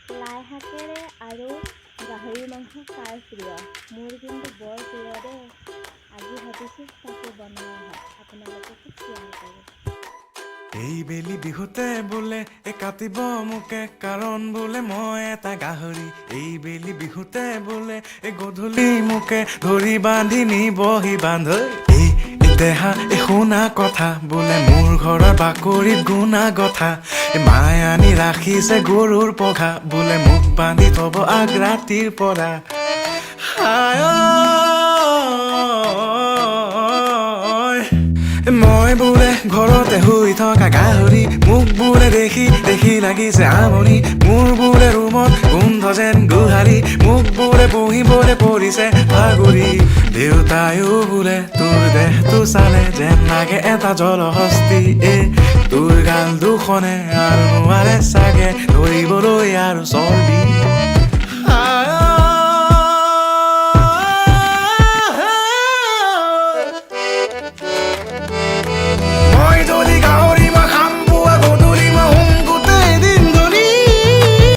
লাই শাকেৰে আৰু গাহৰি মাংস কাৰ প্ৰিয়? মোৰ কিন্তু বৰ প্ৰিয় দেই। আজি ভাবিছোঁ তাকে বনোৱা হয়, আপোনালোকে খুব শ্বেয়াৰ কৰিব। এই বেলি বিহুতে বোলে কাটিব মোকে কাৰণ বোলে মই এটা গাহৰি। এই বেলি বিহুতে বোলে গধূলি মোকে ধৰি বান্ধি নিবহি বান্ধ। এই দেহা শুনা কথা বোলে মোৰ ঘৰৰ বাকৰিত গুণা গথা। মায়ে আনি ৰাখিছে গৰুৰ পঘা বোলে মোক বান্ধি থব আগ ৰাতিৰ পৰা। হায় মই বোলে ঘৰতে শুই থকা গাহৰি, মোক বোলে দেখি দেখি লাগিছে আমনি। মোৰ বোলে ৰুমত গোন্ধ যেন গোহাৰি, মোক বোলে বহিবলৈ পৰিছে ভাগৰি। দেউতায়ো বোলে তোৰ দেহটো চালে যেন লাগে এটা জলহস্তি। তোৰ গাল দুখনে আৰু নোৱাৰে চাগে ধৰিবলৈ আৰু চৰ্বি।